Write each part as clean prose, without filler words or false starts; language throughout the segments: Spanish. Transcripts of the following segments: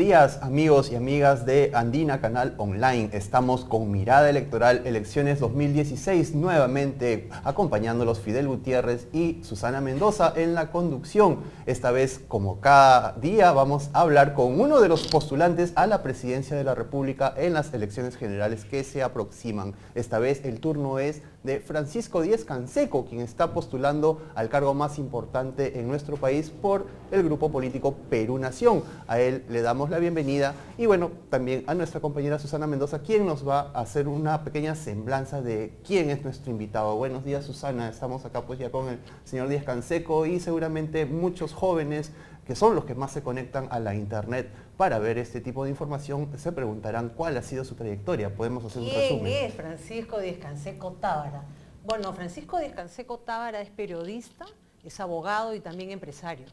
días, amigos y amigas de Andina Canal Online. Estamos con Mirada Electoral, elecciones 2016, nuevamente acompañándolos Fidel Gutiérrez y Susana Mendoza en la conducción. Esta vez, como cada día, vamos a hablar con uno de los postulantes a la presidencia de la República en las elecciones generales que se aproximan. Esta vez el turno es de Francisco Díez-Canseco, quien está postulando al cargo más importante en nuestro país por el grupo político Perú Nación. A él le damos la bienvenida y bueno, también a nuestra compañera Susana Mendoza, quien nos va a hacer una pequeña semblanza de quién es nuestro invitado. Buenos días, Susana. Estamos acá pues ya con el señor Díez-Canseco y seguramente muchos jóvenes que son los que más se conectan a la internet para ver este tipo de información, se preguntarán cuál ha sido su trayectoria. Podemos hacer un resumen. ¿Quién es Francisco Díez-Canseco Tábara? Bueno, Francisco Díez-Canseco Tábara es periodista, es abogado y también empresario.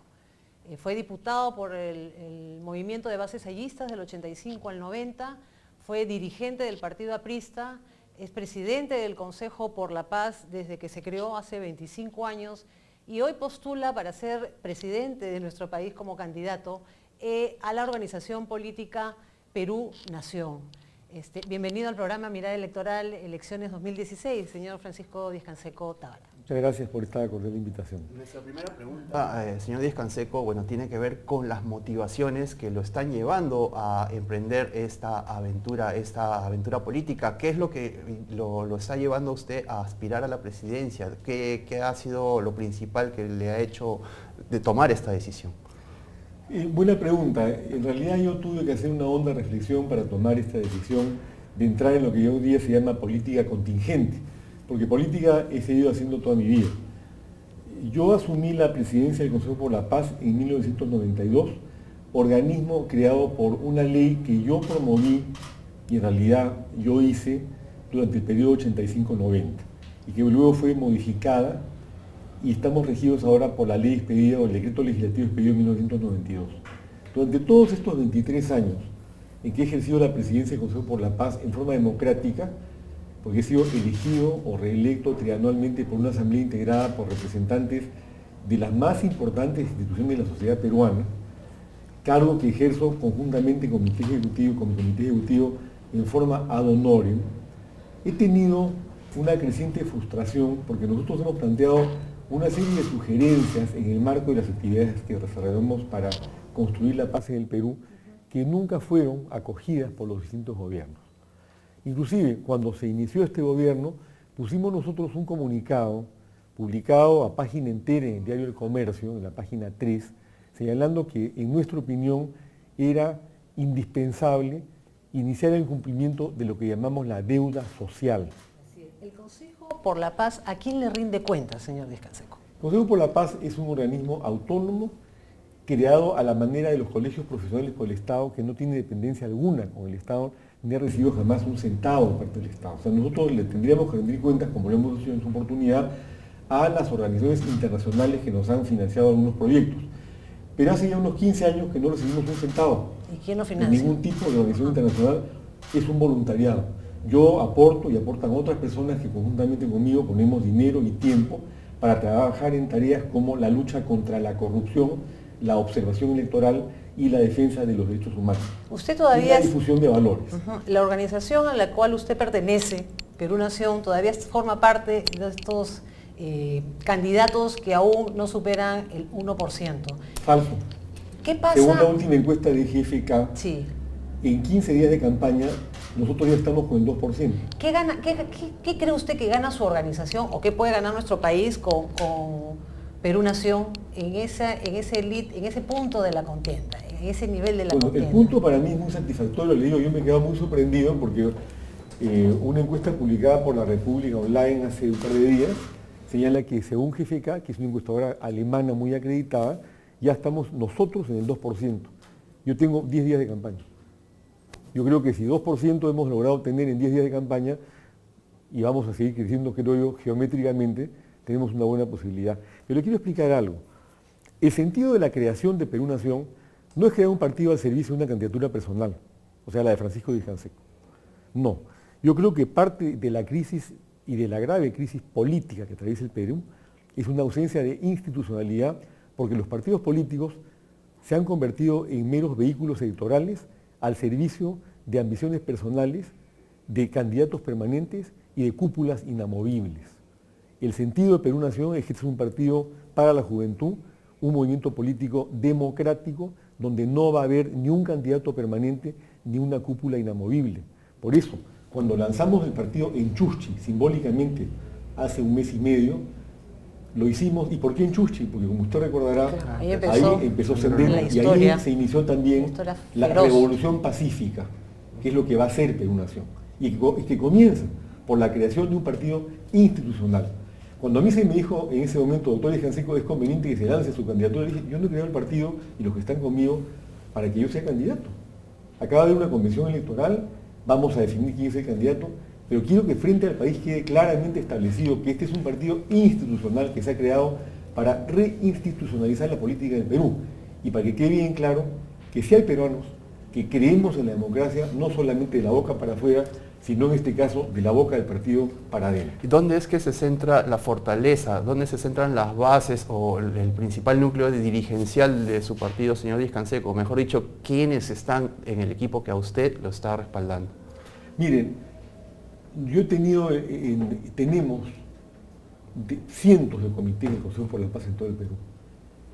Fue diputado por el movimiento de bases hallistas del 85 al 90, fue dirigente del partido aprista, es presidente del Consejo por la Paz desde que se creó hace 25 años y hoy postula para ser presidente de nuestro país como candidato a la organización política Perú Nación. Bienvenido al programa Mirada Electoral, Elecciones 2016, señor Francisco Díez-Canseco Tábara. Muchas gracias por esta cordial invitación. Nuestra primera pregunta, señor Díez-Canseco, bueno, tiene que ver con las motivaciones que lo están llevando a emprender esta aventura política. ¿Qué es lo que lo está llevando a usted a aspirar a la presidencia? ¿Qué ha sido lo principal que le ha hecho de tomar esta decisión? Buena pregunta. En realidad yo tuve que hacer una honda reflexión para tomar esta decisión de entrar en lo que hoy día se llama política contingente, porque política he seguido haciendo toda mi vida. Yo asumí la presidencia del Consejo por la Paz en 1992, organismo creado por una ley que yo promoví y en realidad yo hice durante el periodo 85-90 y que luego fue modificada y estamos regidos ahora por la ley expedida o el decreto legislativo expedido en 1992. Durante todos estos 23 años en que he ejercido la presidencia del Consejo por la Paz en forma democrática, porque he sido elegido o reelecto trianualmente por una asamblea integrada por representantes de las más importantes instituciones de la sociedad peruana, cargo que ejerzo conjuntamente con mi comité ejecutivo en forma ad honorem, he tenido una creciente frustración porque nosotros hemos planteado una serie de sugerencias en el marco de las actividades que desarrollamos para construir la paz en el Perú que nunca fueron acogidas por los distintos gobiernos. Inclusive, cuando se inició este gobierno, pusimos nosotros un comunicado publicado a página entera en el diario El Comercio, en la página 3, señalando que, en nuestra opinión, era indispensable iniciar el cumplimiento de lo que llamamos la deuda social. Así es. El Consejo por la Paz, ¿a quién le rinde cuentas, señor Díez-Canseco? El Consejo por la Paz es un organismo autónomo creado a la manera de los colegios profesionales por el Estado, que no tiene dependencia alguna con el Estado, ni ha recibido jamás un centavo de parte del Estado. O sea, nosotros le tendríamos que rendir cuentas, como lo hemos hecho en su oportunidad, a las organizaciones internacionales que nos han financiado algunos proyectos. Pero hace ya unos 15 años que no recibimos un centavo. ¿Y quién lo financia? Ningún tipo de organización internacional, es un voluntariado. Yo aporto y aportan otras personas que conjuntamente conmigo ponemos dinero y tiempo para trabajar en tareas como la lucha contra la corrupción, la observación electoral y la defensa de los derechos humanos. Usted todavía y la difusión de valores. La organización a la cual usted pertenece, Perú Nación, todavía forma parte de estos candidatos que aún no superan el 1%. Falso. ¿Qué pasa? Según la última encuesta de GFK, sí, en 15 días de campaña, nosotros ya estamos con el 2%. ¿Qué cree usted que gana su organización o qué puede ganar nuestro país con Perú Nación en ese punto de la contienda, en ese nivel de la contienda? El punto para mí es muy satisfactorio, le digo, yo me he quedado muy sorprendido porque una encuesta publicada por la República Online hace un par de días señala que según GFK, que es una encuestadora alemana muy acreditada, ya estamos nosotros en el 2%. Yo tengo 10 días de campaña. Yo creo que si 2% hemos logrado tener en 10 días de campaña y vamos a seguir creciendo, creo yo, geométricamente, tenemos una buena posibilidad. Pero le quiero explicar algo. El sentido de la creación de Perú Nación no es crear un partido al servicio de una candidatura personal, o sea, la de Francisco Díez-Canseco. No. Yo creo que parte de la crisis y de la grave crisis política que atraviesa el Perú es una ausencia de institucionalidad, porque los partidos políticos se han convertido en meros vehículos electorales al servicio de ambiciones personales, de candidatos permanentes y de cúpulas inamovibles. El sentido de Perú Nación es que este es un partido para la juventud, un movimiento político democrático donde no va a haber ni un candidato permanente ni una cúpula inamovible. Por eso, cuando lanzamos el partido en Chuschi, simbólicamente, hace un mes y medio, lo hicimos. ¿Y por qué en Chuschi? Porque como usted recordará, ahí empezó Sendero y ahí se inició también la revolución pacífica, que es lo que va a ser Perú Nación. Y que comienza por la creación de un partido institucional. Cuando a mí se me dijo en ese momento, doctor Canseco, es conveniente que se lance su candidatura, le dije, yo no he creado el partido y los que están conmigo para que yo sea candidato. Acaba de haber una convención electoral, vamos a definir quién es el candidato, pero quiero que frente al país quede claramente establecido que este es un partido institucional que se ha creado para reinstitucionalizar la política del Perú y para que quede bien claro que si hay peruanos que creemos en la democracia, no solamente de la boca para afuera, sino en este caso de la boca del partido para adentro. ¿Y dónde es que se centra la fortaleza? ¿Dónde se centran las bases o el principal núcleo dirigencial de su partido, señor Díaz Canseco? Mejor dicho, ¿quiénes están en el equipo que a usted lo está respaldando? Miren, yo he tenido, tenemos cientos de comités de Consejo por la Paz en todo el Perú.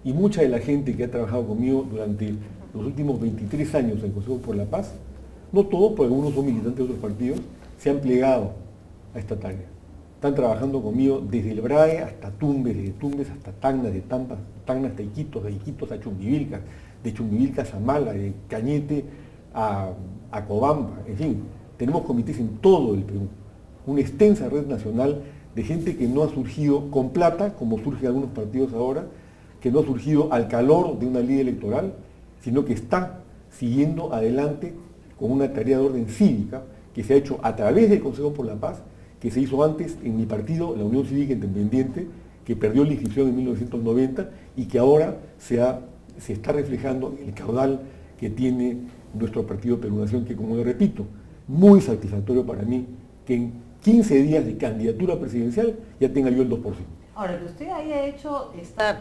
Y mucha de la gente que ha trabajado conmigo durante los últimos 23 años en el Consejo por la Paz, no todos, porque algunos son militantes de otros partidos, se han plegado a esta tarea. Están trabajando conmigo desde el BRAE hasta Tumbes, desde Tumbes hasta Tacna, de Tacna hasta Iquitos, de Iquitos a Chumbivilcas, de Chumbivilcas a Mala, de Cañete a Cobamba, en fin. Tenemos comités en todo el Perú, una extensa red nacional de gente que no ha surgido con plata, como surgen algunos partidos ahora, que no ha surgido al calor de una ley electoral, sino que está siguiendo adelante con una tarea de orden cívica que se ha hecho a través del Consejo por la Paz, que se hizo antes en mi partido, la Unión Cívica Independiente, que perdió la inscripción en 1990 y que ahora se está reflejando el caudal que tiene nuestro partido Perú Nación, que como le repito, muy satisfactorio para mí que en 15 días de candidatura presidencial ya tenga yo el 2%. Ahora, que usted haya hecho esta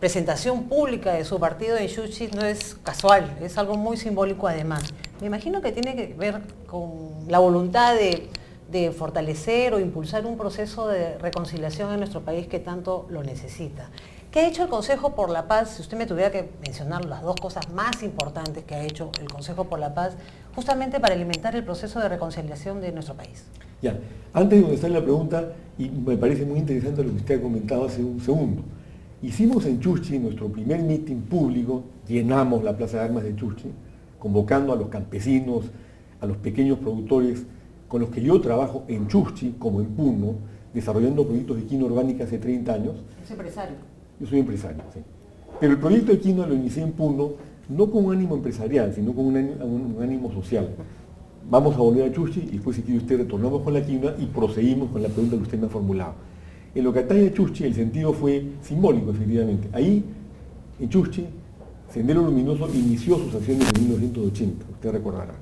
presentación pública de su partido en Chuschi no es casual, es algo muy simbólico además. Me imagino que tiene que ver con la voluntad de fortalecer o impulsar un proceso de reconciliación en nuestro país que tanto lo necesita. ¿Qué ha hecho el Consejo por la Paz? Si usted me tuviera que mencionar las dos cosas más importantes que ha hecho el Consejo por la Paz, justamente para alimentar el proceso de reconciliación de nuestro país. Ya, antes de contestar la pregunta, y me parece muy interesante lo que usted ha comentado hace un segundo, hicimos en Chuschi nuestro primer mitin público, llenamos la Plaza de Armas de Chuschi, convocando a los campesinos, a los pequeños productores con los que yo trabajo en Chuschi, como en Puno, desarrollando proyectos de quinoa orgánica hace 30 años. ¿Es empresario? Yo soy empresario, sí. Pero el proyecto de quinoa lo inicié en Puno, no con un ánimo empresarial, sino con un ánimo social. Vamos a volver a Chuschi y después, si quiere usted, retornamos con la quinoa y proseguimos con la pregunta que usted me ha formulado. En lo que atañe a Chuschi, el sentido fue simbólico, efectivamente. Ahí, en Chuschi, Sendero Luminoso inició sus acciones en 1980, usted recordará.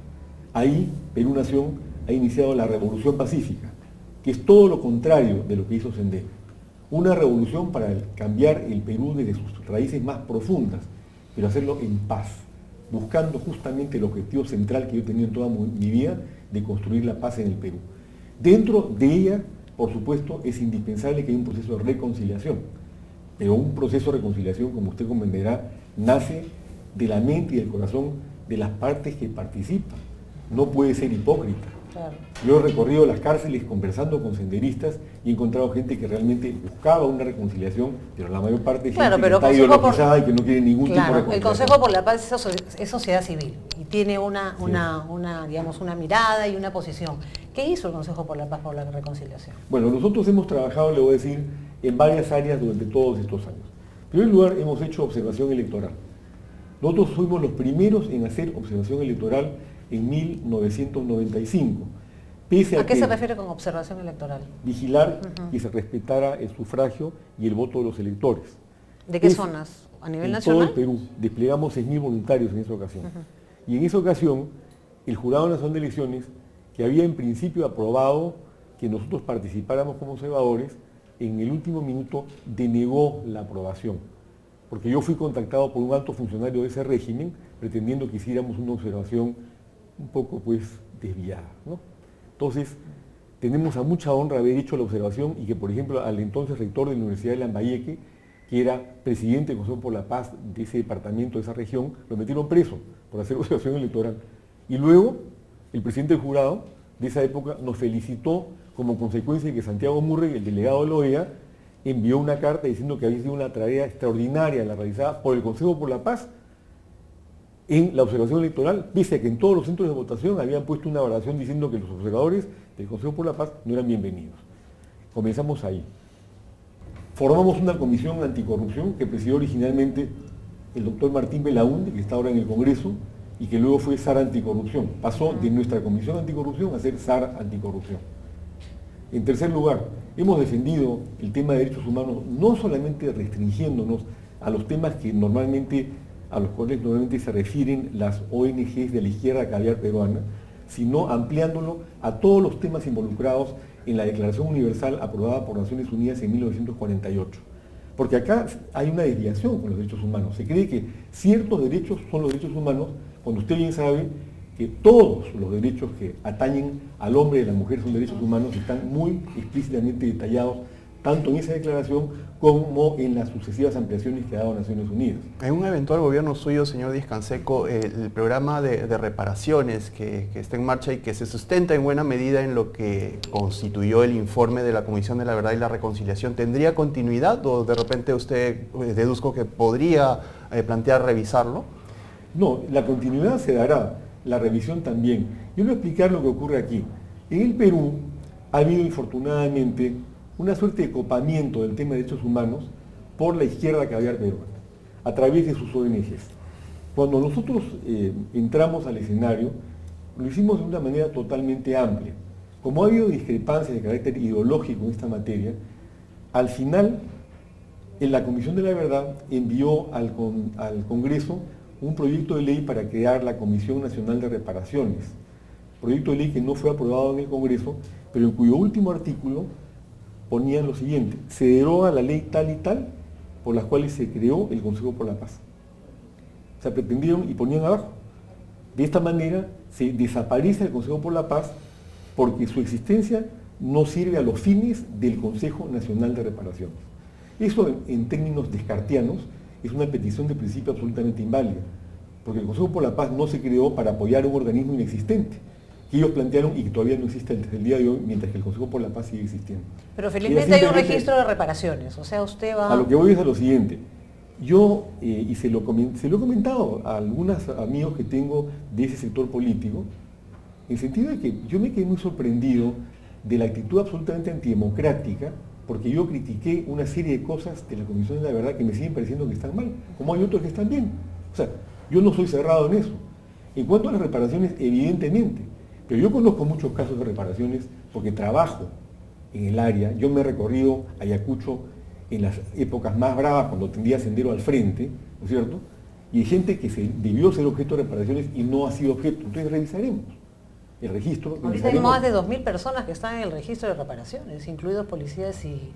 Ahí, Perú Nación ha iniciado la Revolución Pacífica, que es todo lo contrario de lo que hizo Sendero. Una revolución para cambiar el Perú desde sus raíces más profundas, pero hacerlo en paz, buscando justamente el objetivo central que yo he tenido en toda mi vida, de construir la paz en el Perú. Dentro de ella, por supuesto, es indispensable que haya un proceso de reconciliación, pero un proceso de reconciliación, como usted comprenderá, nace de la mente y del corazón de las partes que participan. No puede ser hipócrita. Claro. Yo he recorrido las cárceles conversando con senderistas y he encontrado gente que realmente buscaba una reconciliación, pero la mayor parte es gente que está ideologizada y que no quiere ningún tipo de reconciliación. El Consejo por la Paz es sociedad civil y tiene una mirada y una posición. ¿Qué hizo el Consejo por la Paz por la reconciliación? Bueno, nosotros hemos trabajado, le voy a decir, en varias áreas durante todos estos años. En primer lugar, hemos hecho observación electoral. Nosotros fuimos los primeros en hacer observación electoral en 1995. Pese ¿A qué se refiere con observación electoral? Vigilar que se respetara el sufragio y el voto de los electores. ¿De qué zonas? ¿A nivel nacional? En todo el Perú. Desplegamos 6.000 voluntarios en esa ocasión. Y en esa ocasión, el Jurado Nacional de Elecciones, que había en principio aprobado que nosotros participáramos como observadores, en el último minuto denegó la aprobación. porque yo fui contactado por un alto funcionario de ese régimen pretendiendo que hiciéramos una observación un poco pues desviada, ¿no? Entonces, tenemos a mucha honra haber hecho la observación y que, por ejemplo, al entonces rector de la Universidad de Lambayeque, que era presidente del Consejo por la Paz de ese departamento, de esa región, lo metieron preso por hacer observación electoral. Y luego, el presidente del jurado de esa época nos felicitó como consecuencia de que Santiago Murray, el delegado de la OEA, envió una carta diciendo que había sido una tarea extraordinaria la realizada por el Consejo por la Paz en la observación electoral, pese a que en todos los centros de votación habían puesto una oración diciendo que los observadores del Consejo por la Paz no eran bienvenidos. Comenzamos ahí. Formamos una comisión anticorrupción que presidió originalmente el doctor Martín Belaúnde, que está ahora en el Congreso, y que luego fue SAR Anticorrupción. Pasó de nuestra comisión anticorrupción a ser SAR Anticorrupción. En tercer lugar, hemos defendido el tema de derechos humanos no solamente restringiéndonos a los temas a los cuales normalmente se refieren las ONGs de la izquierda caviar peruana, sino ampliándolo a todos los temas involucrados en la Declaración Universal aprobada por Naciones Unidas en 1948. Porque acá hay una desviación con los derechos humanos. Se cree que ciertos derechos son los derechos humanos, cuando usted bien sabe que todos los derechos que atañen al hombre y a la mujer son derechos humanos y están muy explícitamente detallados tanto en esa declaración como en las sucesivas ampliaciones que ha dado Naciones Unidas. En un eventual gobierno suyo, señor Díaz-Canseco, el programa de reparaciones que está en marcha y que se sustenta en buena medida en lo que constituyó el informe de la Comisión de la Verdad y la Reconciliación, ¿tendría continuidad o de repente usted deduzco que podría plantear revisarlo? No, la continuidad se dará, la revisión también. Yo voy a explicar lo que ocurre aquí. En el Perú ha habido infortunadamente una suerte de copamiento del tema de derechos humanos por la izquierda caviar peruana, a través de sus ONGs. Cuando nosotros entramos al escenario, lo hicimos de una manera totalmente amplia. Como ha habido discrepancias de carácter ideológico en esta materia, al final, en la Comisión de la Verdad envió al Congreso un proyecto de ley para crear la Comisión Nacional de Reparaciones. Proyecto de ley que no fue aprobado en el Congreso, pero en cuyo último artículo ponían lo siguiente: se deroga la ley tal y tal por las cuales se creó el Consejo por la Paz. O sea, pretendieron y ponían abajo. De esta manera se desaparece el Consejo por la Paz porque su existencia no sirve a los fines del Consejo Nacional de Reparaciones. Eso en términos descartianos es una petición de principio absolutamente inválida, porque el Consejo por la Paz no se creó para apoyar un organismo inexistente, que ellos plantearon y que todavía no existe hasta el día de hoy, mientras que el Consejo por la Paz sigue existiendo. Pero felizmente hay un registro de reparaciones, o sea, usted va... A lo que voy es a lo siguiente. Yo, y se lo he comentado a algunos amigos que tengo de ese sector político, en el sentido de que yo me quedé muy sorprendido de la actitud absolutamente antidemocrática, porque yo critiqué una serie de cosas de la Comisión de la Verdad que me siguen pareciendo que están mal, como hay otros que están bien. O sea, yo no soy cerrado en eso. En cuanto a las reparaciones, evidentemente, pero yo conozco muchos casos de reparaciones porque trabajo en el área. Yo me he recorrido Ayacucho en las épocas más bravas, cuando tendía Sendero al frente, ¿no es cierto? Y hay gente que se debió ser objeto de reparaciones y no ha sido objeto. Entonces revisaremos el registro. Ahorita hay más de 2.000 personas que están en el registro de reparaciones, incluidos policías y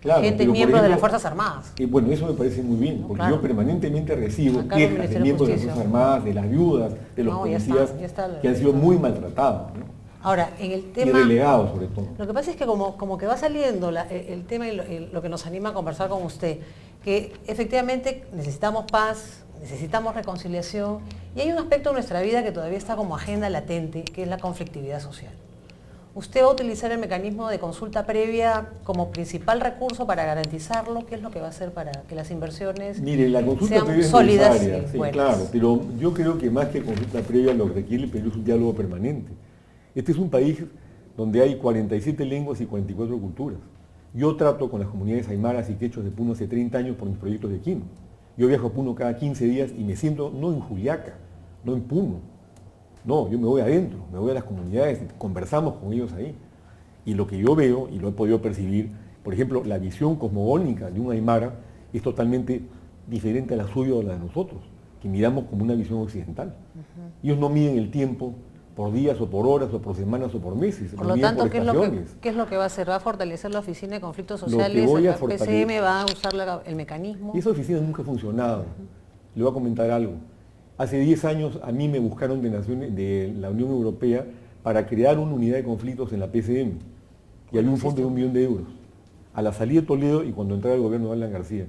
claro, gente miembros de las Fuerzas Armadas. Bueno, eso me parece muy bien, porque claro, yo permanentemente recibo acá quejas de miembros de las Fuerzas Armadas, de las viudas, de los policías que han sido muy maltratados, ¿no? Ahora, en el tema... Y relegados, sobre todo. Lo que pasa es que como que va saliendo el tema y lo que nos anima a conversar con usted, que efectivamente necesitamos paz, necesitamos reconciliación, y hay un aspecto de nuestra vida que todavía está como agenda latente, que es la conflictividad social. ¿Usted va a utilizar el mecanismo de consulta previa como principal recurso para garantizarlo? ¿Qué es lo que va a hacer para que las inversiones Mire, la consulta sean previa sólidas es necesaria, y sí, buenas? claro, pero yo creo que más que consulta previa lo que requiere el Perú es un diálogo permanente. Este es un país donde hay 47 lenguas y 44 culturas. Yo trato con las comunidades aymaras y quechos de Puno hace 30 años por mis proyectos de Quino. Yo viajo a Puno cada 15 días y me siento no en Juliaca, no en Puno. No, yo me voy adentro, me voy a las comunidades, conversamos con ellos ahí. Y lo que yo veo, y lo he podido percibir, por ejemplo, la visión cosmogónica de un aymara es totalmente diferente a la suya o a la de nosotros, que miramos como una visión occidental. Ellos no miden el tiempo por días o por horas o por semanas o por meses. Por lo tanto, ¿qué es lo que va a hacer? ¿Va a fortalecer la Oficina de Conflictos Sociales? ¿La PCM va a usar el mecanismo? Esa oficina nunca ha funcionado. Le voy a comentar algo. Hace 10 años a mí me buscaron de la Unión Europea para crear una unidad de conflictos en la PCM. Y había un fondo de 1 millón de euros. A la salida de Toledo y cuando entraba el gobierno de Alan García.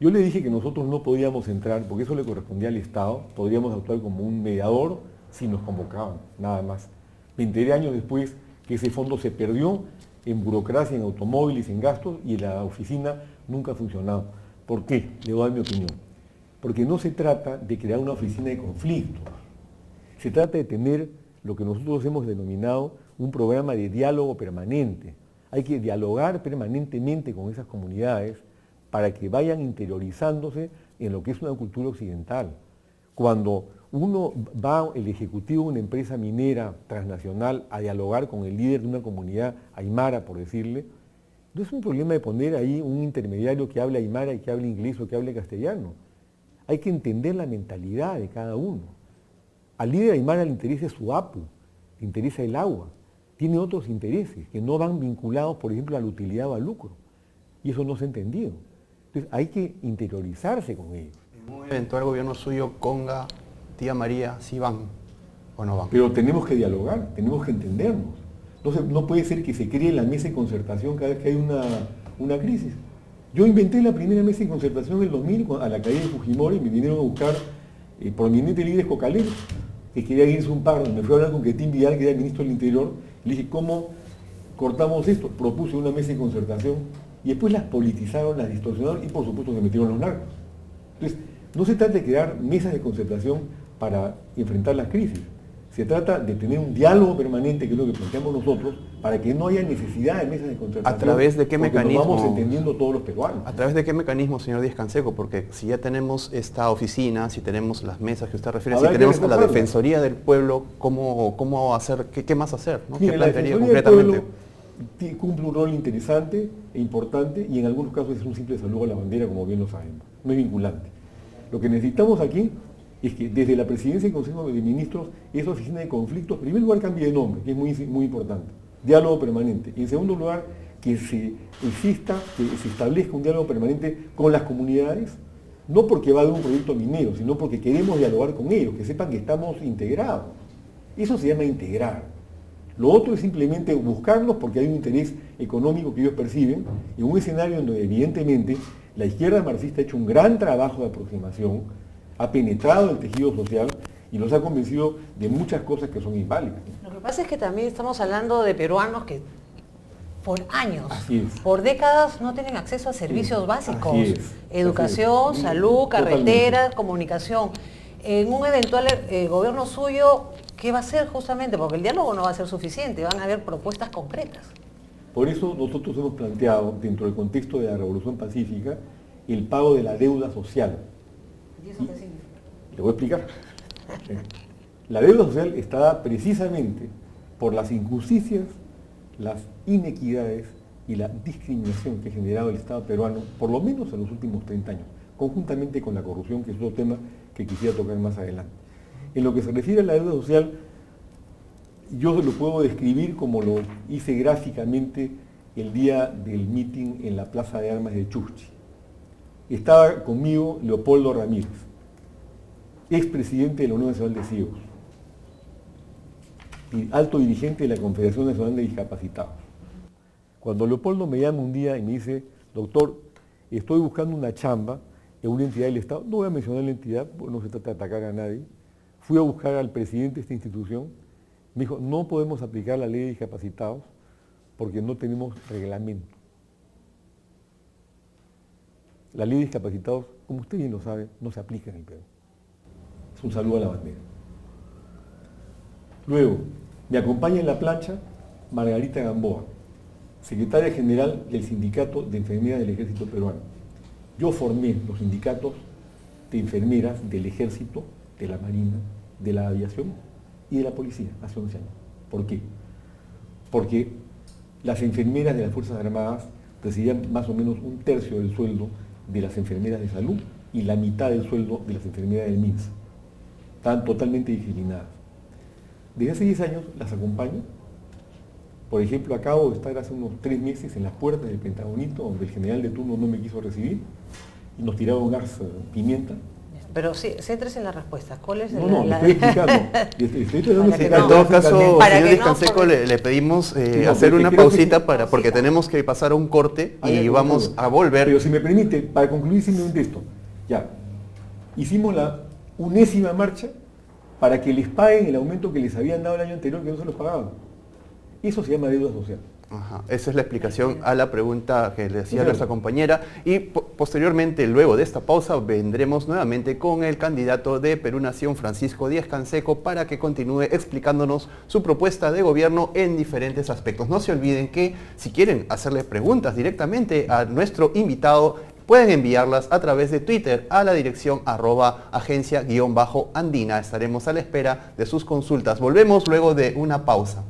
Yo le dije que nosotros no podíamos entrar, porque eso le correspondía al Estado, podríamos actuar como un mediador si nos convocaban, nada más. 20 años después que ese fondo se perdió en burocracia, en automóviles, en gastos, y la oficina nunca ha funcionado. ¿Por qué? Le voy a dar mi opinión. Porque no se trata de crear una oficina de conflictos. Se trata de tener lo que nosotros hemos denominado un programa de diálogo permanente. Hay que dialogar permanentemente con esas comunidades para que vayan interiorizándose en lo que es una cultura occidental. Cuando uno va, el ejecutivo de una empresa minera transnacional, a dialogar con el líder de una comunidad aymara, por decirle, no es un problema de poner ahí un intermediario que hable aymara y que hable inglés o que hable castellano. Hay que entender la mentalidad de cada uno. Al líder aymara le interesa su apu, le interesa el agua, tiene otros intereses que no van vinculados, por ejemplo, a la utilidad o al lucro. Y eso no se ha entendido. Entonces hay que interiorizarse con ellos. En un eventual gobierno suyo, Conga, Tía María, ¿sí van o no van? Pero tenemos que dialogar, tenemos que entendernos. Entonces no puede ser que se cree la mesa de concertación cada vez que hay una crisis. Yo inventé la primera mesa de concertación en el 2000 a la caída de Fujimori y me vinieron a buscar prominentes líderes cocaleros que querían irse un par. Me fui a hablar con Quetín Vidal, que era el ministro del Interior, y le dije, ¿cómo cortamos esto? Propuse una mesa de concertación y después las politizaron, las distorsionaron y por supuesto se metieron los narcos. Entonces, no se trata de crear mesas de concertación para enfrentar las crisis. Se trata de tener un diálogo permanente, que es lo que planteamos nosotros, para que no haya necesidad de mesas de concertación. ¿A través de qué mecanismo? Nos vamos entendiendo todos los peruanos. ¿A través de qué mecanismo, señor Díaz-Canseco? Porque si ya tenemos esta oficina, si tenemos las mesas que usted refiere, si tenemos la Defensoría del Pueblo, ¿cómo hacer? ¿Qué más hacer? ¿No? Mira, ¿Qué la plantearía Defensoría concretamente? del Pueblo cumple un rol interesante e importante y en algunos casos es un simple saludo a la bandera, como bien lo sabemos. No es vinculante. Lo que necesitamos aquí es que desde la Presidencia y Consejo de Ministros, esa oficina de conflictos, en primer lugar, cambie de nombre, que es muy importante. Diálogo permanente. Y en segundo lugar, que se establezca un diálogo permanente con las comunidades, no porque va a haber un proyecto minero, sino porque queremos dialogar con ellos, que sepan que estamos integrados. Eso se llama integrar. Lo otro es simplemente buscarlos porque hay un interés económico que ellos perciben, en un escenario donde evidentemente la izquierda marxista ha hecho un gran trabajo de aproximación, ha penetrado el tejido social y nos ha convencido de muchas cosas que son inválidas. Lo que pasa es que también estamos hablando de peruanos que por años, por décadas no tienen acceso a servicios básicos, educación, salud, carreteras, comunicación. En un eventual gobierno suyo, ¿qué va a hacer justamente? Porque el diálogo no va a ser suficiente, van a haber propuestas concretas. Por eso nosotros hemos planteado, dentro del contexto de la Revolución Pacífica, el pago de la deuda social. ¿Y eso qué significa? Le voy a explicar. La deuda social está dada precisamente por las injusticias, las inequidades y la discriminación que ha generado el Estado peruano, por lo menos en los últimos 30 años, conjuntamente con la corrupción, que es otro tema que quisiera tocar más adelante. En lo que se refiere a la deuda social, yo lo puedo describir como lo hice gráficamente el día del meeting en la Plaza de Armas de Chuschi. Estaba conmigo Leopoldo Ramírez, expresidente de la Unión Nacional de Ciegos y alto dirigente de la Confederación Nacional de Discapacitados. Cuando Leopoldo me llama un día y me dice, doctor, estoy buscando una chamba en una entidad del Estado, no voy a mencionar la entidad, porque no se trata de atacar a nadie, fui a buscar al presidente de esta institución, me dijo, no podemos aplicar la ley de discapacitados porque no tenemos reglamento. La ley de discapacitados, como usted bien lo sabe, no se aplica en el Perú. Es un saludo a la bandera. Luego, me acompaña en la plancha Margarita Gamboa, secretaria general del Sindicato de Enfermeras del Ejército Peruano. Yo formé los sindicatos de enfermeras del Ejército, de la Marina, de la Aviación y de la Policía hace 11 años. ¿Por qué? Porque las enfermeras de las Fuerzas Armadas recibían más o menos 1/3 del sueldo de las enfermeras de salud y la mitad del sueldo de las enfermeras del MINSA. Estaban totalmente discriminadas. desde hace 10 años las acompaño. Por ejemplo, acabo de estar hace unos 3 meses en las puertas del Pentagonito, donde el general de turno no me quiso recibir, y nos tiraron gas pimienta. Pero sí, céntrese en la respuesta. ¿Cuál es No, le estoy explicando. Estoy tratando de En todo caso, Para señor que no, Discanseco, porque- le pedimos hacer porque una creo pausita que- porque tenemos que pasar a un corte y Ahí, vamos a volver. Pero si me permite, para concluir simplemente esto, ya, hicimos la 11ª marcha para que les paguen el aumento que les habían dado el año anterior, que no se los pagaban. Eso se llama deuda social. Ajá, esa es la explicación a la pregunta que le hacía Claro. nuestra compañera y posteriormente, luego de esta pausa, vendremos nuevamente con el candidato de Perú Nación, Francisco Díaz-Canseco, para que continúe explicándonos su propuesta de gobierno en diferentes aspectos. No se olviden que si quieren hacerle preguntas directamente a nuestro invitado, pueden enviarlas a través de Twitter a la dirección @agencia_andina. Estaremos a la espera de sus consultas. Volvemos luego de una pausa.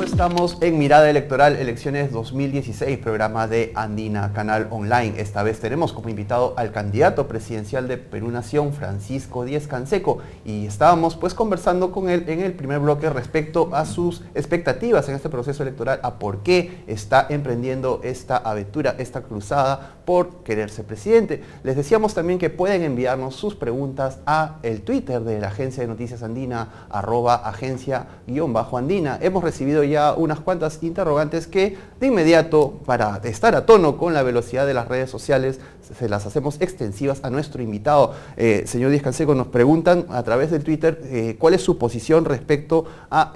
Estamos en Mirada Electoral, elecciones 2016, programa de Andina, canal online. Esta vez tenemos como invitado al candidato presidencial de Perú Nación, Francisco Díaz-Canseco, y estábamos pues conversando con él en el primer bloque respecto a sus expectativas en este proceso electoral, a por qué está emprendiendo esta aventura, esta cruzada por querer ser presidente. Les decíamos también que pueden enviarnos sus preguntas a el Twitter de la Agencia de Noticias Andina, @agencia_andina. Hemos recibido ya unas cuantas interrogantes que de inmediato, para estar a tono con la velocidad de las redes sociales, se las hacemos extensivas a nuestro invitado. Señor Díaz-Canseco, nos preguntan a través del Twitter cuál es su posición respecto a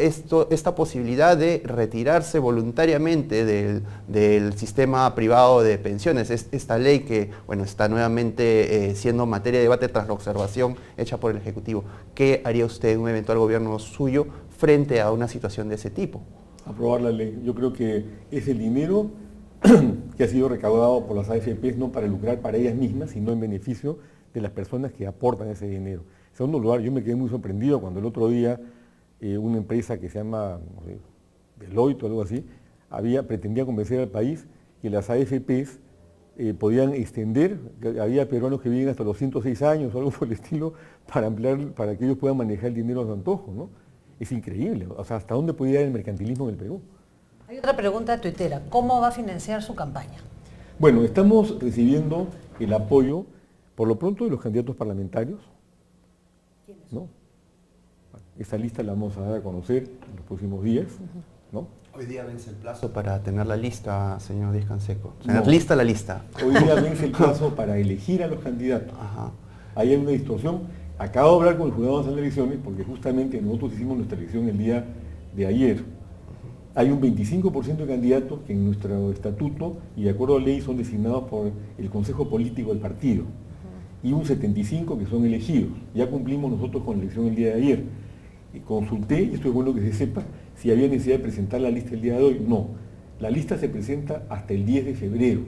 esta posibilidad de retirarse voluntariamente del sistema privado de pensiones. Esta ley que bueno, está nuevamente siendo materia de debate tras la observación hecha por el Ejecutivo. ¿Qué haría usted en un eventual gobierno suyo frente a una situación de ese tipo? Aprobar la ley. Yo creo que es el dinero que ha sido recaudado por las AFPs no para lucrar para ellas mismas, sino en beneficio de las personas que aportan ese dinero. En segundo lugar, yo me quedé muy sorprendido cuando el otro día una empresa que se llama no sé, Deloitte o algo así, pretendía convencer al país que las AFPs podían extender, que había peruanos que viven hasta los 106 años o algo por el estilo, para que ellos puedan manejar el dinero a su antojo, ¿no? Es increíble, o sea, ¿hasta dónde puede ir el mercantilismo en el Perú? Hay otra pregunta tuitera. ¿Cómo va a financiar su campaña? Bueno, estamos recibiendo el apoyo, por lo pronto, de los candidatos parlamentarios. ¿Quiénes? ¿No? Esta lista la vamos a dar a conocer en los próximos días, ¿no? Hoy día vence el plazo para tener la lista, señor Díaz-Canseco. Tener No. lista la lista. Hoy día vence el plazo para elegir a los candidatos. Ajá. Ahí hay una distorsión. Acabo de hablar con el Jurado Nacional de Elecciones porque justamente nosotros hicimos nuestra elección el día de ayer. Hay un 25% de candidatos que en nuestro estatuto y de acuerdo a ley son designados por el Consejo Político del partido y un 75% que son elegidos. Ya cumplimos nosotros con la elección el día de ayer. Consulté, y esto es bueno que se sepa, si había necesidad de presentar la lista el día de hoy. No, la lista se presenta hasta el 10 de febrero.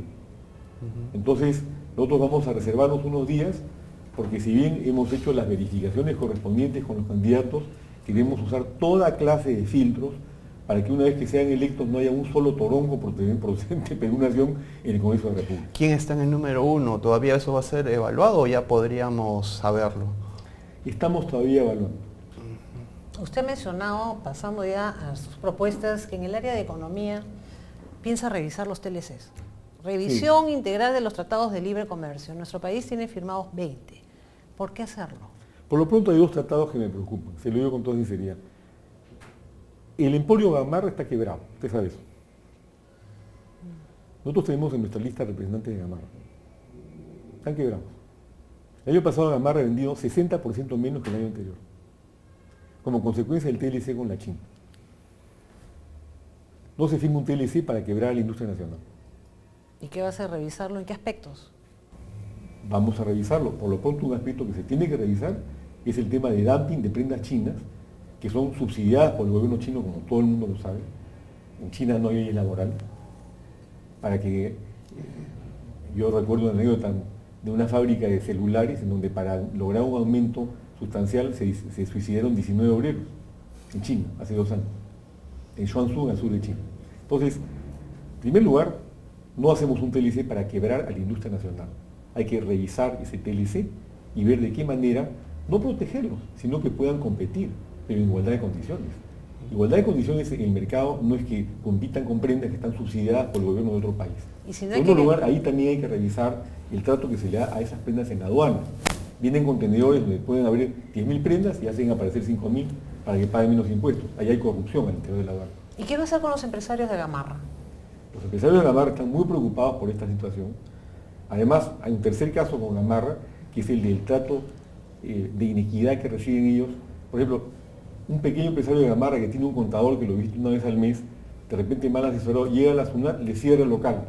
Entonces, nosotros vamos a reservarnos unos días porque si bien hemos hecho las verificaciones correspondientes con los candidatos, queremos usar toda clase de filtros para que una vez que sean electos no haya un solo torongo procedente de Perú Nación en el Congreso de la República. ¿Quién está en el número 1? ¿Todavía eso va a ser evaluado o ya podríamos saberlo? Estamos todavía evaluando. Usted ha mencionado, pasando ya a sus propuestas, que en el área de economía piensa revisar los TLCs. Revisión integral de los tratados de libre comercio. Nuestro país tiene firmados 20. ¿Por qué hacerlo? Por lo pronto hay dos tratados que me preocupan, se lo digo con toda sinceridad. El Emporio Gamarra está quebrado, usted sabe eso. Nosotros tenemos en nuestra lista representantes de Gamarra. Están quebrados. El año pasado Gamarra ha vendido 60% menos que el año anterior, como consecuencia del TLC con la China. No se firma un TLC para quebrar a la industria nacional. ¿Y qué va a hacer? ¿Revisarlo? ¿En qué aspectos? Vamos a revisarlo. Por lo pronto un aspecto que se tiene que revisar es el tema de dumping de prendas chinas, que son subsidiadas por el gobierno chino, como todo el mundo lo sabe. En China no hay ley laboral. Para que, yo recuerdo una anécdota de una fábrica de celulares en donde para lograr un aumento sustancial se suicidaron 19 obreros en China, hace 2 años, en Shuangzhou, al sur de China. Entonces, en primer lugar, no hacemos un TLC para quebrar a la industria nacional. Hay que revisar ese TLC y ver de qué manera, no protegerlos, sino que puedan competir, pero en igualdad de condiciones. Igualdad de condiciones en el mercado no es que compitan con prendas que están subsidiadas por el gobierno de otro país. Y si no en otro lugar, ahí también hay que revisar el trato que se le da a esas prendas en la aduana. Vienen contenedores donde pueden haber 10.000 prendas y hacen aparecer 5.000 para que paguen menos impuestos. Ahí hay corrupción al interior de la aduana. ¿Y qué va a hacer con los empresarios de Gamarra? Los empresarios de Gamarra están muy preocupados por esta situación. Además, hay un tercer caso con Gamarra, que es el del trato de inequidad que reciben ellos. Por ejemplo, un pequeño empresario de Gamarra que tiene un contador que lo visita una vez al mes, de repente mal asesorado, llega a la SUNAT, le cierra el local.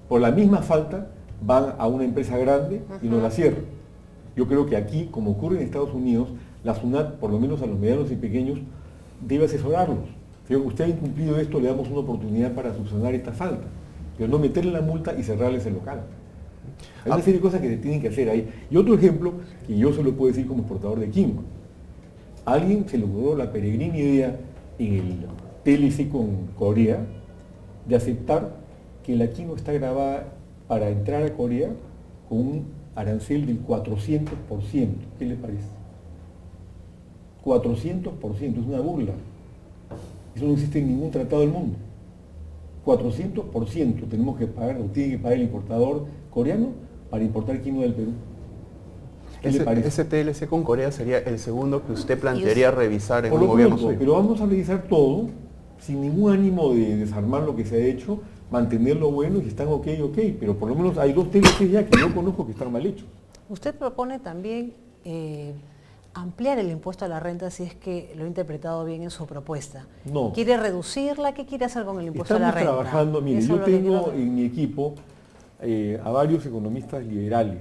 Por la misma falta, van a una empresa grande y no la cierran. Yo creo que aquí, como ocurre en Estados Unidos, la SUNAT, por lo menos a los medianos y pequeños, debe asesorarlos. Si usted ha incumplido esto, le damos una oportunidad para subsanar esta falta, pero no meterle la multa y cerrarles el local. Hay una serie de cosas que se tienen que hacer ahí. Y otro ejemplo, que yo se lo puedo decir como exportador de quinoa. A alguien se le ocurrió la peregrina idea en el TLC con Corea de aceptar que la quinoa está grabada para entrar a Corea con un arancel del 400%. ¿Qué le parece? 400%, es una burla. Eso no existe en ningún tratado del mundo. 400% tenemos que pagar, o tiene que pagar el importador coreano para importar quinoa del Perú. ¿Qué le parece? Ese TLC con Corea sería el segundo que usted plantearía revisar en un gobierno suyo. Pero vamos a revisar todo, sin ningún ánimo de desarmar lo que se ha hecho, mantenerlo bueno, y si están ok, pero por lo menos hay 2 TLC ya que yo conozco que están mal hechos. Usted propone también ampliar el impuesto a la renta, si es que lo he interpretado bien en su propuesta. No. ¿Quiere reducirla? ¿Qué quiere hacer con el impuesto a la renta? Estamos trabajando, mire, yo tengo en mi equipo a varios economistas liberales,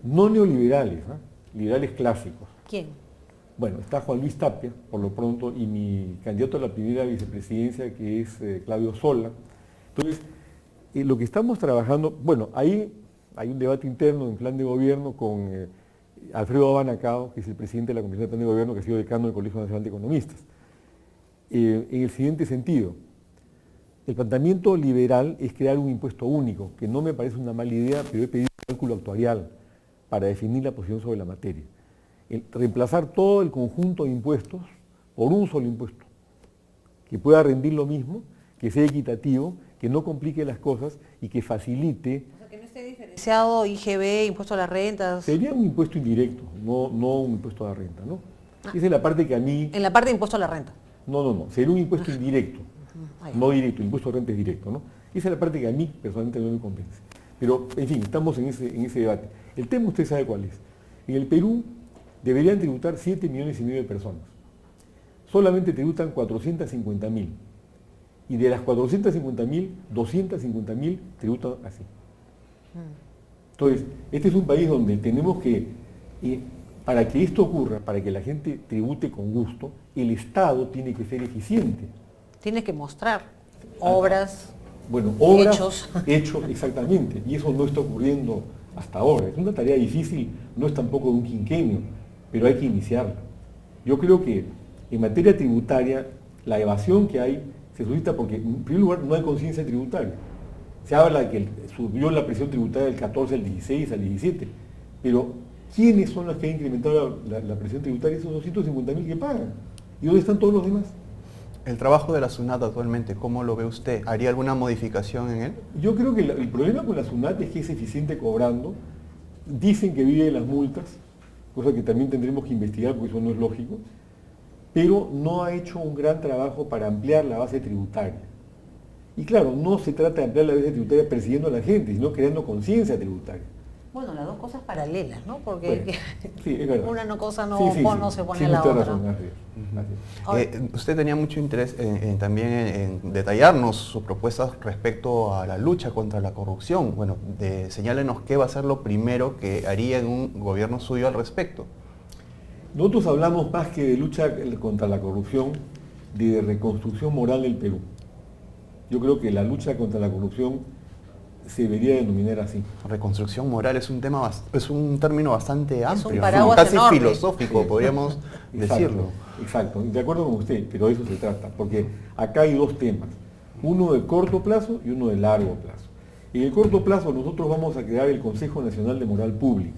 no neoliberales, liberales clásicos. ¿Quién? Bueno, está Juan Luis Tapia, por lo pronto, y mi candidato a la primera vicepresidencia, que es Claudio Sola. Entonces, lo que estamos trabajando, bueno, ahí hay un debate interno en plan de gobierno con Alfredo Abanacao, que es el presidente de la Comisión de Plan de Gobierno, que ha sido decano del Colegio Nacional de Economistas. En el siguiente sentido, el planteamiento liberal es crear un impuesto único, que no me parece una mala idea, pero he pedido un cálculo actuarial para definir la posición sobre la materia. Reemplazar todo el conjunto de impuestos por un solo impuesto, que pueda rendir lo mismo, que sea equitativo, que no complique las cosas y que facilite. O sea, que no esté diferenciado IGB, impuesto a las rentas. Sería un impuesto indirecto, no un impuesto a la renta, ¿no? Esa es la parte que a mí... En la parte de impuesto a la renta. No, sería un impuesto indirecto, no directo, el impuesto a renta es directo, ¿no? Esa es la parte que a mí personalmente no me convence. Pero, en fin, estamos en ese debate. El tema usted sabe cuál es. En el Perú deberían tributar 7,5 millones de personas. Solamente tributan 450.000. Y de las 450.000, 250.000 tributan así. Entonces, este es un país donde tenemos que, para que esto ocurra, para que la gente tribute con gusto, el Estado tiene que ser eficiente. Tiene que mostrar obras, hechos, exactamente. Y eso no está ocurriendo hasta ahora. Es una tarea difícil, no es tampoco de un quinquenio, pero hay que iniciarla. Yo creo que en materia tributaria La evasión que hay se suscita porque, en primer lugar, no hay conciencia tributaria. Se habla de que subió la presión tributaria del 14 al 16, al 17, pero ¿quiénes son los que han incrementado la presión tributaria? Esos 250.000 que pagan. ¿Y dónde están todos los demás? El trabajo de la SUNAT actualmente, ¿cómo lo ve usted? ¿Haría alguna modificación en él? Yo creo que el problema con la SUNAT es que es eficiente cobrando. Dicen que vive de las multas, cosa que también tendremos que investigar porque eso no es lógico, pero no ha hecho un gran trabajo para ampliar la base tributaria. Y claro, no se trata de ampliar la base tributaria persiguiendo a la gente, sino creando conciencia tributaria. Bueno, las dos cosas paralelas, ¿no? Porque Bueno, sí, es verdad. una cosa no, no se pone sí, a la usted otra. razón, así es. Usted tenía mucho interés también en detallarnos sus propuestas respecto a la lucha contra la corrupción. Bueno, señálenos qué va a ser lo primero que haría en un gobierno suyo al respecto. Nosotros hablamos más que de lucha contra la corrupción, de reconstrucción moral del Perú. Yo creo que la lucha contra la corrupción se debería denominar así. Reconstrucción moral es un tema, es un término bastante amplio, paraguas casi enorme. filosófico, Sí. podríamos decirlo. Exacto, de acuerdo con usted, pero de eso se trata, porque acá hay dos temas, uno de corto plazo y uno de largo plazo. En el corto plazo nosotros vamos a crear el Consejo Nacional de Moral Pública.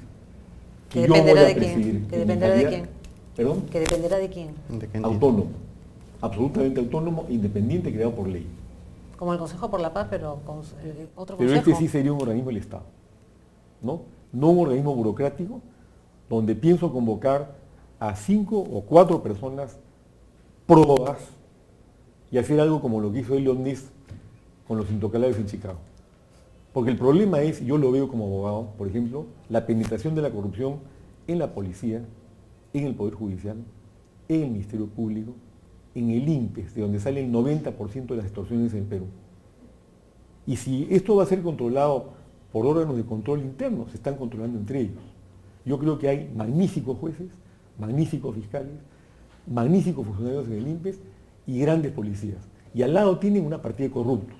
¿Que yo dependerá voy a de quién? presidir ¿Que en mi dependerá de calidad- quién? ¿Perdón? Que dependerá de quién. ¿De qué entiende? Autónomo, absolutamente autónomo, independiente, creado por ley. Como el Consejo por la Paz, pero con otro Pero consejo. este sí sería un organismo del Estado, ¿no? No un organismo burocrático donde pienso convocar a 5 o 4 personas próbadas y hacer algo como lo que hizo Elliot Ness con los intocalables en Chicago. Porque el problema es, yo lo veo como abogado, por ejemplo, la penetración de la corrupción en la policía, en el Poder Judicial, en el Ministerio Público, en el INPES, de donde sale el 90% de las extorsiones en Perú. Y si esto va a ser controlado por órganos de control internos, se están controlando entre ellos. Yo creo que hay magníficos jueces, magníficos fiscales, magníficos funcionarios en el INPES y grandes policías. Y al lado tienen una partida de corruptos.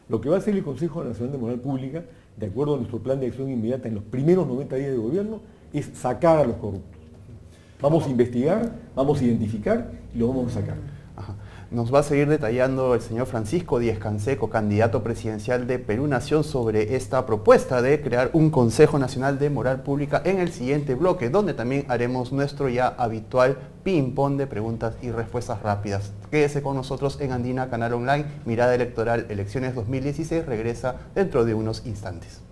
Lo que va a hacer el Consejo Nacional de Moral Pública, de acuerdo a nuestro plan de acción inmediata en los primeros 90 días de gobierno, es sacar a los corruptos. Vamos a investigar, vamos a identificar y los vamos a sacar. Ajá. Nos va a seguir detallando el señor Francisco Díez-Canseco, candidato presidencial de Perú Nación, sobre esta propuesta de crear un Consejo Nacional de Moral Pública en el siguiente bloque, donde también haremos nuestro ya habitual ping-pong de preguntas y respuestas rápidas. Quédese con nosotros en Andina Canal Online. Mirada Electoral Elecciones 2016 regresa dentro de unos instantes.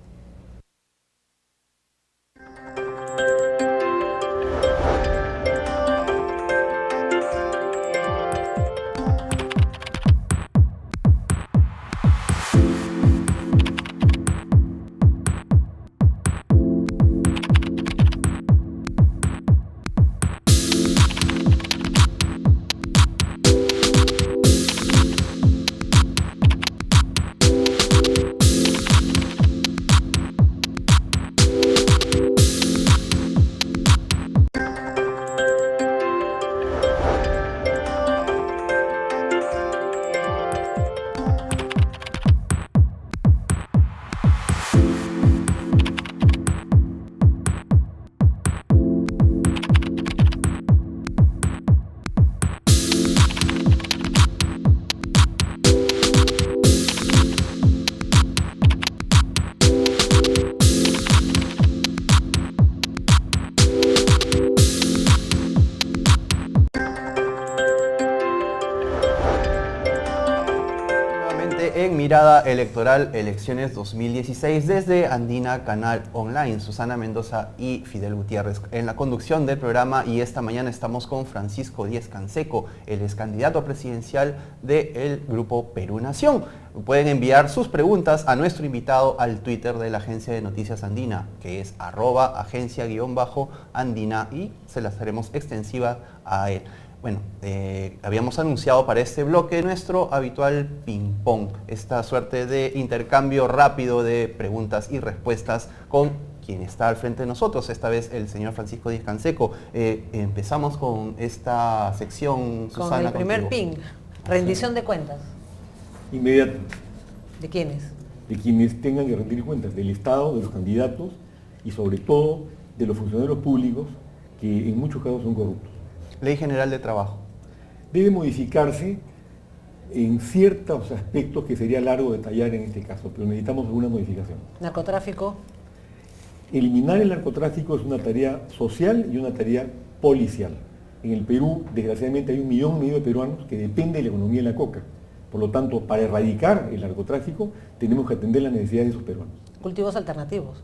En Mirada Electoral Elecciones 2016 desde Andina Canal Online, Susana Mendoza y Fidel Gutiérrez en la conducción del programa, y esta mañana estamos con Francisco Díez-Canseco, el ex candidato presidencial del Grupo Perú Nación. Pueden enviar sus preguntas a nuestro invitado al Twitter de la Agencia de Noticias Andina, que es @agencia_andina, y se las haremos extensiva a él. Bueno, habíamos anunciado para este bloque nuestro habitual ping-pong, esta suerte de intercambio rápido de preguntas y respuestas con quien está al frente de nosotros, esta vez el señor Francisco Díez-Canseco. Empezamos con esta sección, Susana. Con el primer contigo. ping, rendición de cuentas. Inmediato, ¿De quiénes? de quienes tengan que rendir cuentas, del Estado, de los candidatos y sobre todo de los funcionarios públicos, que en muchos casos son corruptos. Ley General de Trabajo. Debe modificarse en ciertos aspectos que sería largo detallar en este caso, pero necesitamos alguna modificación. Narcotráfico. Eliminar el narcotráfico es una tarea social y una tarea policial. En el Perú, desgraciadamente, hay 1,5 millones de peruanos que dependen de la economía de la coca. Por lo tanto, para erradicar el narcotráfico, tenemos que atender las necesidades de esos peruanos. Cultivos alternativos.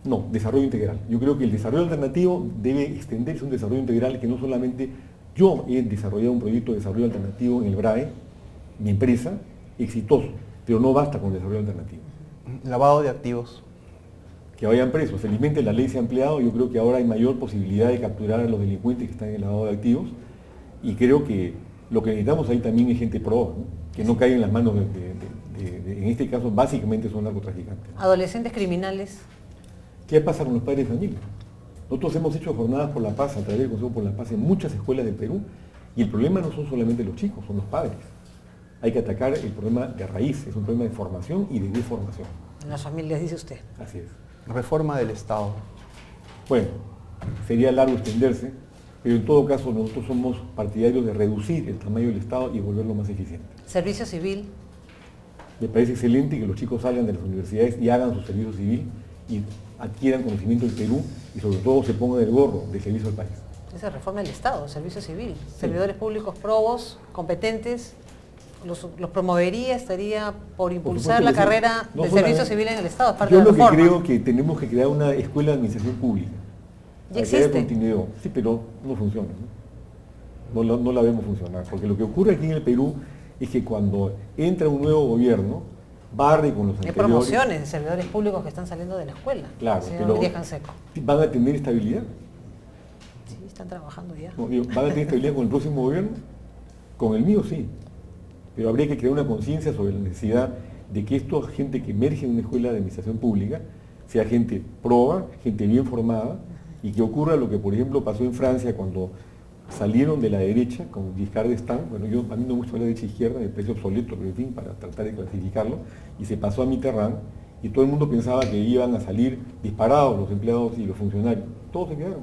No, desarrollo integral. Yo creo que el desarrollo alternativo debe extenderse a un desarrollo integral que no solamente yo he desarrollado un proyecto de desarrollo alternativo en el BRAE, mi empresa, exitoso, pero no basta con el desarrollo alternativo. Lavado de activos. Que vayan presos. Felizmente la ley se ha ampliado, yo creo que ahora hay mayor posibilidad de capturar a los delincuentes que están en el lavado de activos y creo que lo que necesitamos ahí también es gente proba, ¿no? Que no caiga en las manos en este caso básicamente son narcotraficantes. Adolescentes criminales. ¿Qué pasa con los padres de familia? Nosotros hemos hecho jornadas por la paz a través del Consejo por la Paz en muchas escuelas del Perú y el problema no son solamente los chicos, son los padres. Hay que atacar el problema de raíz, es un problema de formación y de deformación. En las familias, dice usted. Así es. Reforma del Estado. Bueno, sería largo extenderse, pero en todo caso nosotros somos partidarios de reducir el tamaño del Estado y volverlo más eficiente. Servicio civil. Me parece excelente que los chicos salgan de las universidades y hagan su servicio civil y adquieran conocimiento del Perú y sobre todo se pongan el gorro de servicio al país. Esa reforma del Estado, servicio civil. Sí. Servidores públicos probos, competentes. Los promovería, estaría por impulsar la carrera de servicio civil en el Estado. Es parte yo de la lo reforma. que creo que tenemos que crear una escuela de administración pública. Ya existe. Continuidad. Sí, pero no funciona. No la vemos funcionar. Porque lo que ocurre aquí en el Perú es que cuando entra un nuevo gobierno, barre con los Hay anteriores. promociones de servidores públicos que están saliendo de la escuela. Claro, pero ¿van a tener estabilidad? Sí, están trabajando ya. No, digo, ¿van a tener estabilidad con el próximo gobierno? Con el mío sí. Pero habría que crear una conciencia sobre la necesidad de que esta gente que emerge en una escuela de administración pública sea gente proba, gente bien formada, y que ocurra lo que, por ejemplo, pasó en Francia cuando salieron de la derecha, con Giscard d'Estaing, bueno, a mí no me gusta la derecha izquierda, me parece obsoleto, pero en fin, para tratar de clasificarlo, y se pasó a Mitterrand, y todo el mundo pensaba que iban a salir disparados los empleados y los funcionarios. Todos se quedaron.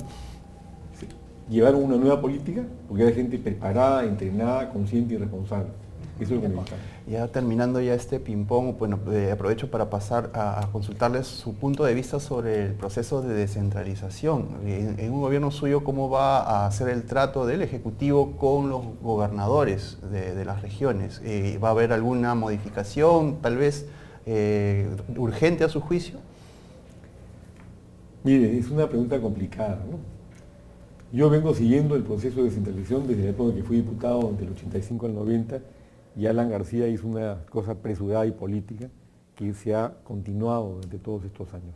Llevaron una nueva política, porque era gente preparada, entrenada, consciente y responsable. Eso es lo que necesitamos. Ya terminando ya este ping-pong, bueno, aprovecho para pasar a consultarles su punto de vista sobre el proceso de descentralización. En un gobierno suyo, ¿cómo va a hacer el trato del Ejecutivo con los gobernadores de las regiones? ¿Va a haber alguna modificación, tal vez urgente a su juicio? Mire, es una pregunta complicada, ¿no? Yo vengo siguiendo el proceso de descentralización desde la época que fui diputado, del 85 al 90, y Alan García hizo una cosa apresurada y política que se ha continuado durante todos estos años.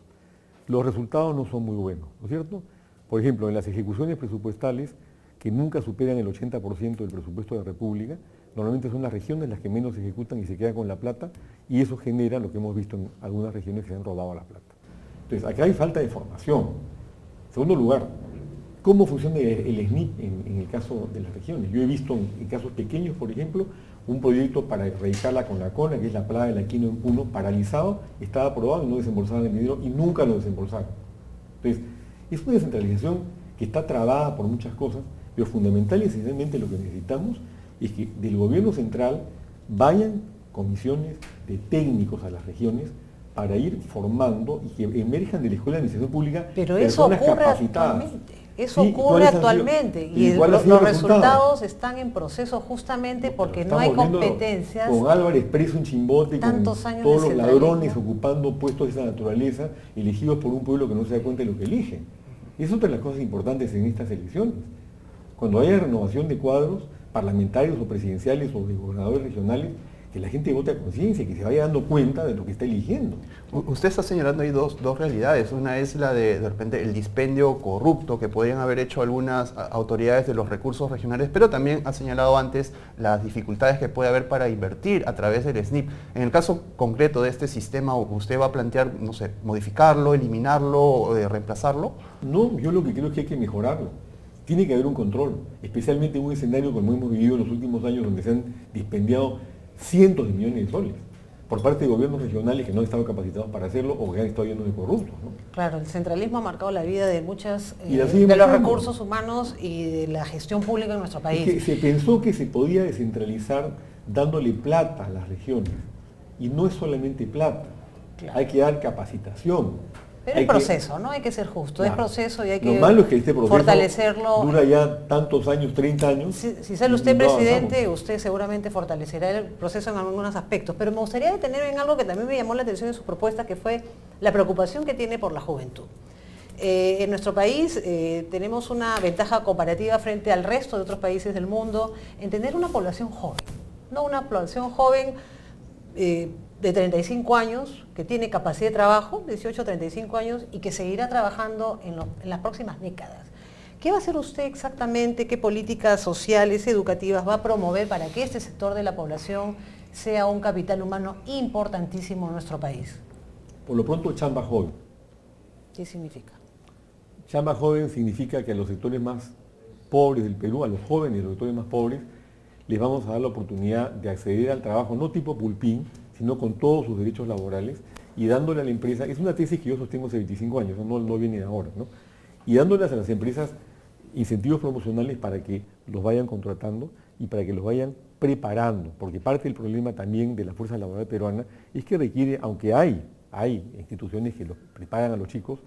Los resultados no son muy buenos, ¿no es cierto? Por ejemplo, en las ejecuciones presupuestales, que nunca superan el 80% del presupuesto de la República, normalmente son las regiones las que menos ejecutan y se quedan con la plata, y eso genera lo que hemos visto en algunas regiones que se han robado la plata. Entonces, acá hay falta de formación. En segundo lugar, ¿cómo funciona el SNIP en el caso de las regiones? Yo he visto en casos pequeños, por ejemplo, un proyecto para erradicar la conacona, que es la plaga de la quinoa en Puno, paralizado, estaba aprobado y no desembolsaban el dinero y nunca lo desembolsaron. Entonces, es una descentralización que está trabada por muchas cosas, pero fundamental y esencialmente lo que necesitamos es que del gobierno central vayan comisiones de técnicos a las regiones para ir formando y que emerjan de la Escuela de Administración Pública pero eso personas ocurre capacitadas. Actualmente. Eso ocurre actualmente y los resultados están en proceso justamente porque no hay competencias. Con Álvarez preso en Chimbote, con todos los ladrones ocupando puestos de esa naturaleza, elegidos por un pueblo que no se da cuenta de lo que elige. Es otra de las cosas importantes en estas elecciones. Cuando haya renovación de cuadros parlamentarios o presidenciales o de gobernadores regionales, que la gente vote a conciencia, que se vaya dando cuenta de lo que está eligiendo. Usted está señalando ahí dos realidades. Una es la de repente, el dispendio corrupto que podrían haber hecho algunas autoridades de los recursos regionales, pero también ha señalado antes las dificultades que puede haber para invertir a través del SNIP. En el caso concreto de este sistema, ¿usted va a plantear, no sé, modificarlo, eliminarlo, reemplazarlo? No, yo lo que creo es que hay que mejorarlo. Tiene que haber un control, especialmente en un escenario como hemos vivido en los últimos años, donde se han dispendiado cientos de millones de soles por parte de gobiernos regionales que no han estado capacitados para hacerlo o que han estado llenos de corruptos, ¿no? Claro, el centralismo ha marcado la vida de muchas de los recursos humanos y de la gestión pública en nuestro país. Es que se pensó que se podía descentralizar dándole plata a las regiones. Y no es solamente plata, Claro. hay que dar capacitación. Pero es proceso, ¿no? Hay que ser justo, Claro. es proceso y hay Lo que malo es que este proceso fortalecerlo. dura ya tantos años, 30 años. Si sale y usted no presidente, avanzamos. usted seguramente fortalecerá el proceso en algunos aspectos, pero me gustaría detenerme en algo que también me llamó la atención en su propuesta, que fue la preocupación que tiene por la juventud. En nuestro país tenemos una ventaja comparativa frente al resto de otros países del mundo en tener una población joven, no una población joven de 35 años, que tiene capacidad de trabajo, 18 a 35 años, y que seguirá trabajando en las próximas décadas. ¿Qué va a hacer usted exactamente? ¿Qué políticas sociales, educativas va a promover para que este sector de la población sea un capital humano importantísimo en nuestro país? Por lo pronto, chamba joven. ¿Qué significa? Chamba joven significa que a los sectores más pobres del Perú, a los jóvenes de los sectores más pobres, les vamos a dar la oportunidad de acceder al trabajo, no tipo pulpín, sino con todos sus derechos laborales y dándole a la empresa, es una tesis que yo sostengo hace 25 años, no viene de ahora, ¿no? Y dándoles a las empresas incentivos promocionales para que los vayan contratando y para que los vayan preparando, porque parte del problema también de la fuerza laboral peruana es que requiere, aunque hay instituciones que los preparan a los chicos,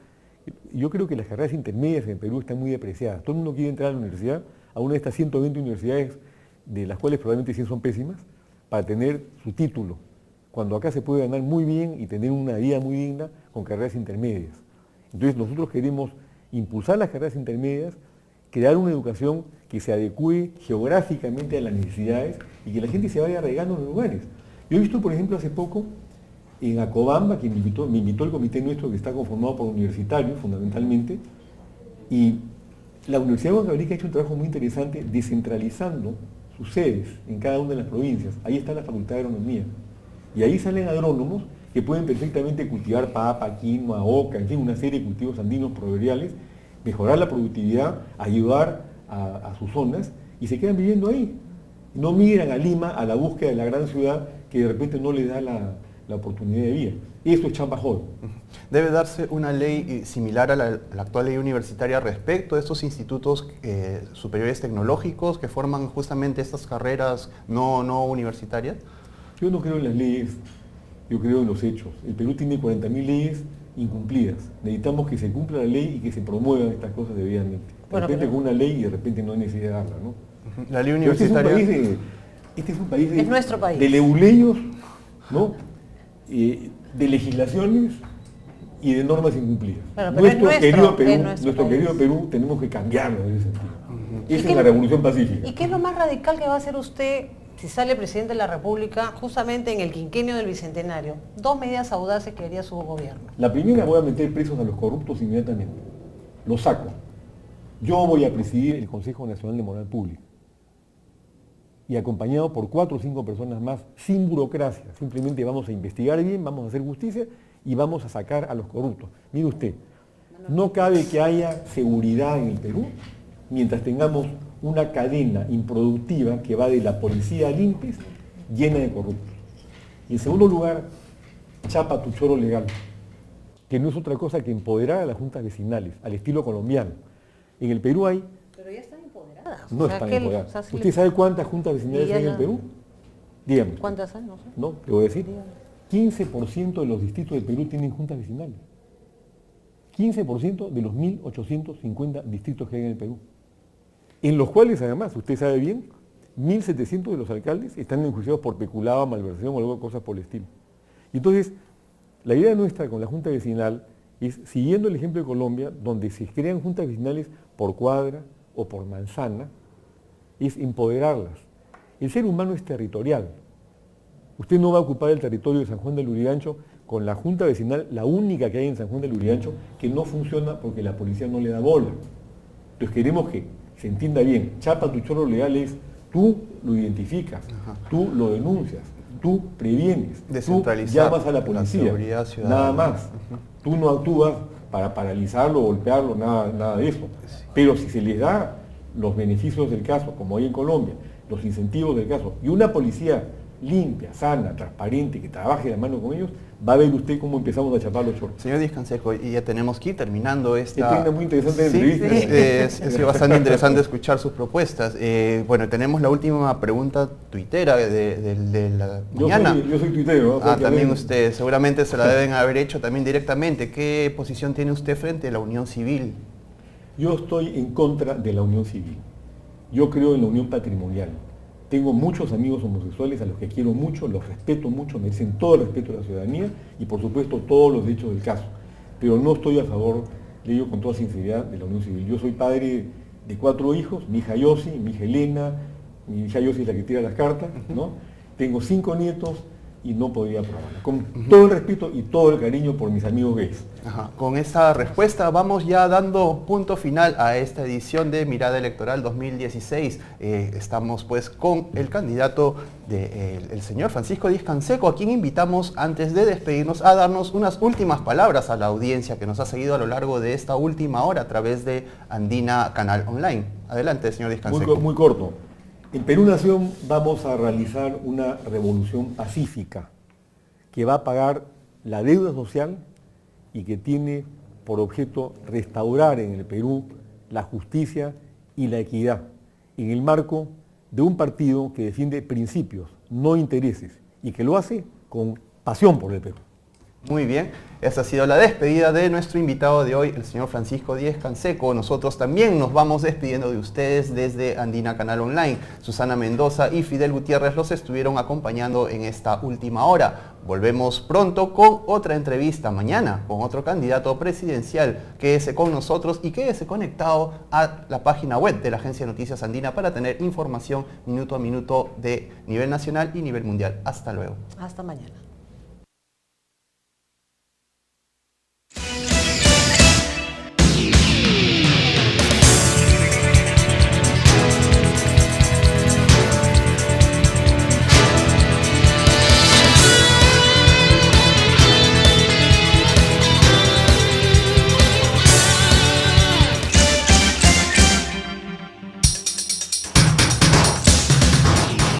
yo creo que las carreras intermedias en Perú están muy depreciadas. Todo el mundo quiere entrar a la universidad, a una de estas 120 universidades, de las cuales probablemente 100 son pésimas, para tener su título, cuando acá se puede ganar muy bien y tener una vida muy digna con carreras intermedias. Entonces nosotros queremos impulsar las carreras intermedias, crear una educación que se adecue geográficamente a las necesidades y que la gente se vaya regando en los lugares. Yo he visto, por ejemplo, hace poco, en Acobamba, que me invitó el comité nuestro, que está conformado por universitarios fundamentalmente, y la Universidad de Huancavelica ha hecho un trabajo muy interesante descentralizando sus sedes en cada una de las provincias. Ahí está la Facultad de Agronomía. Y ahí salen agrónomos que pueden perfectamente cultivar papa, quinoa, oca, en fin, una serie de cultivos andinos proverbiales, mejorar la productividad, ayudar a sus zonas y se quedan viviendo ahí. No migran a Lima a la búsqueda de la gran ciudad que de repente no les da la oportunidad de vida. Eso es chamba joven. ¿Debe darse una ley similar a la actual ley universitaria respecto a estos institutos superiores tecnológicos que forman justamente estas carreras no universitarias? Yo no creo en las leyes, yo creo en los hechos. El Perú tiene 40.000 leyes incumplidas. Necesitamos que se cumpla la ley y que se promuevan estas cosas debidamente. De repente con una ley y de repente no hay necesidad de darla, ¿no? La ley universitaria... Este es un país es nuestro país. De leuleyos, ¿no? De legislaciones y de normas incumplidas. Pero nuestro querido país. Perú tenemos que cambiarlo en ese sentido. Esa es la revolución pacífica. ¿Y qué es lo más radical que va a hacer usted si sale presidente de la República justamente en el quinquenio del Bicentenario? 2 medidas audaces que haría su gobierno. La primera, voy a meter presos a los corruptos inmediatamente. Los saco. Yo voy a presidir el Consejo Nacional de Moral Pública. Y acompañado por 4 o 5 personas más, sin burocracia. Simplemente vamos a investigar bien, vamos a hacer justicia y vamos a sacar a los corruptos. Mire usted, no cabe que haya seguridad en el Perú mientras tengamos una cadena improductiva que va de la policía al INPES llena de corruptos. Y en segundo lugar, chapa tu choro legal, que no es otra cosa que empoderar a las juntas vecinales, al estilo colombiano. En el Perú hay... Pero ya están empoderadas. No están empoderadas. ¿Usted sabe cuántas juntas vecinales hay en el Perú? Dígame. ¿Cuántas hay? No sé. No, te voy a decir. 15% de los distritos del Perú tienen juntas vecinales. 15% de los 1.850 distritos que hay en el Perú. En los cuales, además, usted sabe bien, 1.700 de los alcaldes están enjuiciados por peculado, malversación o alguna cosa por el estilo. Y entonces, la idea nuestra con la Junta Vecinal es, siguiendo el ejemplo de Colombia, donde se crean juntas vecinales por cuadra o por manzana, es empoderarlas. El ser humano es territorial. Usted no va a ocupar el territorio de San Juan del Lurigancho con la Junta Vecinal, la única que hay en San Juan del Lurigancho, que no funciona porque la policía no le da bola. Entonces queremos que se entienda bien, chapa tu chorro legal es, tú lo identificas, tú lo denuncias, tú previenes, tú llamas a la policía, nada más. Tú no actúas para paralizarlo, golpearlo, nada de eso. Pero si se les da los beneficios del caso, como hay en Colombia, los incentivos del caso, y una policía limpia, sana, transparente, que trabaje de la mano con ellos, va a ver usted cómo empezamos a chapar los shorts. Señor Díaz-Canseco, y ya tenemos que ir terminando esta... Tiene una muy interesante Sí, entrevista. ha sido bastante interesante escuchar sus propuestas. Bueno, tenemos la última pregunta tuitera de la mañana. Yo soy tuitero, ¿no? También usted, seguramente se la deben haber hecho también directamente. ¿Qué posición tiene usted frente a la unión civil? Yo estoy en contra de la unión civil. Yo creo en la unión patrimonial. Tengo muchos amigos homosexuales a los que quiero mucho, los respeto mucho, merecen todo el respeto de la ciudadanía y por supuesto todos los derechos del caso. Pero no estoy a favor, le digo con toda sinceridad, de la unión civil. Yo soy padre de 4 hijos, mi hija Yossi, mi hija Elena, mi hija Yossi es la que tira las cartas, ¿no? Tengo 5 nietos y no podría aprobarla. Con todo el respeto y todo el cariño por mis amigos gays. Con esta respuesta vamos ya dando punto final a esta edición de Mirada Electoral 2016. Estamos pues con el candidato el señor Francisco Díaz-Canseco, a quien invitamos antes de despedirnos a darnos unas últimas palabras a la audiencia que nos ha seguido a lo largo de esta última hora a través de Andina Canal Online. Adelante, señor Díaz-Canseco. Muy corto. En Perú Nación vamos a realizar una revolución pacífica que va a pagar la deuda social y que tiene por objeto restaurar en el Perú la justicia y la equidad en el marco de un partido que defiende principios, no intereses, y que lo hace con pasión por el Perú. Muy bien, esa ha sido la despedida de nuestro invitado de hoy, el señor Francisco Díaz-Canseco. Nosotros también nos vamos despidiendo de ustedes desde Andina Canal Online. Susana Mendoza y Fidel Gutiérrez los estuvieron acompañando en esta última hora. Volvemos pronto con otra entrevista mañana, con otro candidato presidencial. Quédese con nosotros y quédese conectado a la página web de la Agencia de Noticias Andina para tener información minuto a minuto de nivel nacional y nivel mundial. Hasta luego. Hasta mañana.